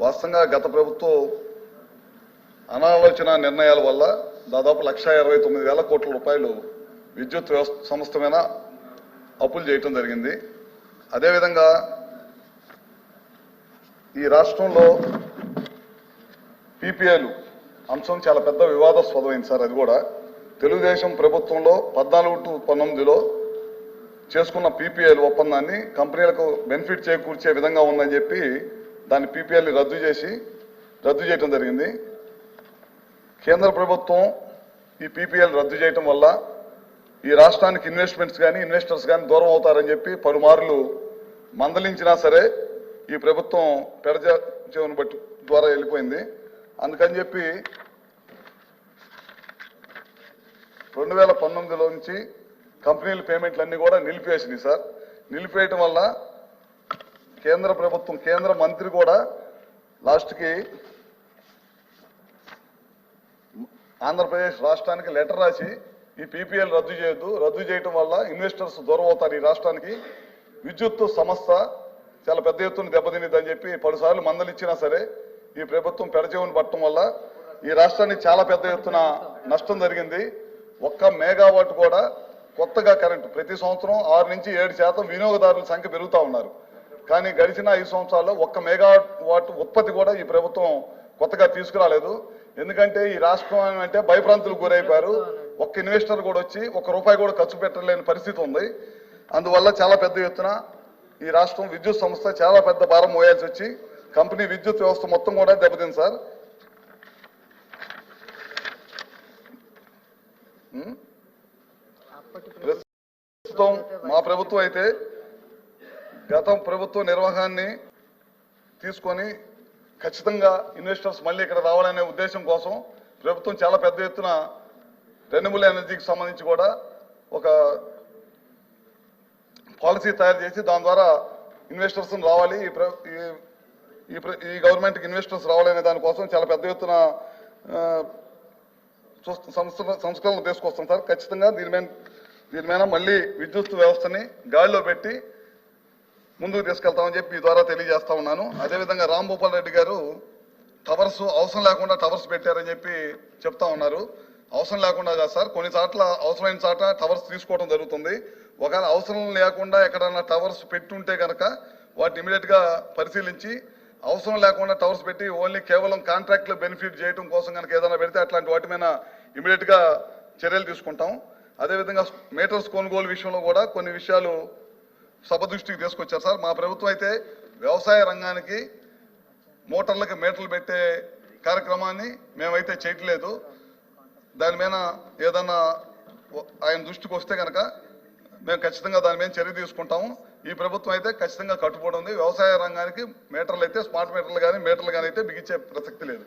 వాస్తవంగా గత ప్రభుత్వం అనాలోచన నిర్ణయాల వల్ల దాదాపు 1,29,000 కోట్ల రూపాయలు విద్యుత్ వ్యవస్థ సంస్థ మీద అప్పులు చేయటం జరిగింది. అదేవిధంగా ఈ రాష్ట్రంలో పీపీఏలు అంశం చాలా పెద్ద వివాదాస్పదమైంది సార్. అది కూడా తెలుగుదేశం ప్రభుత్వంలో 14-19లో చేసుకున్న పీపీఏలు ఒప్పందాన్ని కంపెనీలకు బెనిఫిట్ చేకూర్చే విధంగా ఉందని చెప్పి దాన్ని పీపీఎల్ని రద్దు చేయటం జరిగింది. కేంద్ర ప్రభుత్వం ఈ పీపీఎల్ రద్దు చేయటం వల్ల ఈ రాష్ట్రానికి ఇన్వెస్ట్మెంట్స్ కానీ ఇన్వెస్టర్స్ కానీ దూరం అవుతారని చెప్పి పలుమార్లు మందలించినా సరే ఈ ప్రభుత్వం పెడచెవిన బట్టి ద్వారా వెళ్ళిపోయింది. అందుకని చెప్పి 2019లో నుంచి కంపెనీల పేమెంట్లన్నీ కూడా నిలిపివేసినాయి సార్. నిలిపివేయటం వల్ల కేంద్ర ప్రభుత్వం కేంద్ర మంత్రి కూడా లాస్ట్కి ఆంధ్రప్రదేశ్ రాష్ట్రానికి లెటర్ రాసి ఈ పీపీఎల్ రద్దు చేయటం వల్ల ఇన్వెస్టర్స్ దూరం అవుతారు, ఈ రాష్ట్రానికి విద్యుత్ సంస్థ చాలా పెద్ద ఎత్తున దెబ్బతినిద్దని చెప్పి పలుసార్లు మందలిచ్చినా సరే ఈ ప్రభుత్వం పెడచెవిన పట్టడం వల్ల ఈ రాష్ట్రానికి చాలా పెద్ద ఎత్తున నష్టం జరిగింది. 1 మెగావాట్ కూడా కొత్తగా కరెంటు ప్రతి సంవత్సరం 6 నుంచి 7% వినియోగదారుల సంఖ్య పెరుగుతూ ఉన్నారు. కానీ గడిచిన 5 సంవత్సరాల్లో 1 మెగావాట్ ఉత్పత్తి కూడా ఈ ప్రభుత్వం కొత్తగా తీసుకురాలేదు. ఎందుకంటే ఈ రాష్ట్రం అంటే భయభ్రాంతులకు గురైపోయారు. ఒక్క ఇన్వెస్టర్ కూడా వచ్చి ₹1 కూడా ఖర్చు పెట్టలేని పరిస్థితి ఉంది. అందువల్ల చాలా పెద్ద ఎత్తున ఈ రాష్ట్రం విద్యుత్ సంస్థ చాలా పెద్ద భారం మోయాల్సి వచ్చి కంపెనీ విద్యుత్ వ్యవస్థ మొత్తం కూడా దెబ్బతింది సార్. ప్రస్తుతం మా ప్రభుత్వం అయితే గత ప్రభుత్వ నిర్వహణని తీసుకొని ఖచ్చితంగా ఇన్వెస్టర్స్ మళ్ళీ ఇక్కడ రావాలనే ఉద్దేశం కోసం ప్రభుత్వం చాలా పెద్ద ఎత్తున రెన్యూబుల్ ఎనర్జీకి సంబంధించి కూడా ఒక పాలసీ తయారు చేసి దాని ద్వారా ఇన్వెస్టర్స్ రావాలి, ఈ గవర్నమెంట్కి ఇన్వెస్టర్స్ రావాలనే దానికోసం చాలా పెద్ద ఎత్తున సంస్కరణలు తీసుకొస్తాం సార్. ఖచ్చితంగా దీని మీద మళ్ళీ విద్యుత్ వ్యవస్థని గాడిలో పెట్టి ముందుకు తీసుకెళ్తామని చెప్పి ఈ ద్వారా తెలియజేస్తా ఉన్నాను. అదేవిధంగా రాంభూపాల్ రెడ్డి గారు టవర్స్ అవసరం లేకుండా టవర్స్ పెట్టారని చెప్పి చెప్తా ఉన్నారు. అవసరం లేకుండా కాదు సార్, కొన్ని చోట్ల అవసరమైన చోట టవర్స్ తీసుకోవడం జరుగుతుంది. ఒకవేళ అవసరం లేకుండా ఎక్కడన్నా టవర్స్ పెట్టుంటే కనుక వాటిని ఇమీడియట్గా పరిశీలించి అవసరం లేకుండా టవర్స్ పెట్టి ఓన్లీ కేవలం కాంట్రాక్ట్లో బెనిఫిట్ చేయడం కోసం కనుక ఏదైనా పెడితే అట్లాంటి వాటి మీద ఇమీడియట్గా చర్యలు తీసుకుంటాం. అదేవిధంగా మీటర్స్ కొనుగోలు విషయంలో కూడా కొన్ని విషయాలు సభ దృష్టికి తీసుకొచ్చారు సార్. మా ప్రభుత్వం అయితే వ్యవసాయ రంగానికి మోటార్లకి మీటర్లు పెట్టే కార్యక్రమాన్ని మేమైతే చేయట్లేదు. దాని మీద ఏదన్నా ఆయన దృష్టికి వస్తే కనుక మేము ఖచ్చితంగా దాని మీద చర్య తీసుకుంటాము. ఈ ప్రభుత్వం అయితే ఖచ్చితంగా కట్టుబడి ఉంది. వ్యవసాయ రంగానికి మీటర్లు అయితే స్మార్ట్ మీటర్లు కానీ అయితే బిగించే ప్రసక్తి లేదు.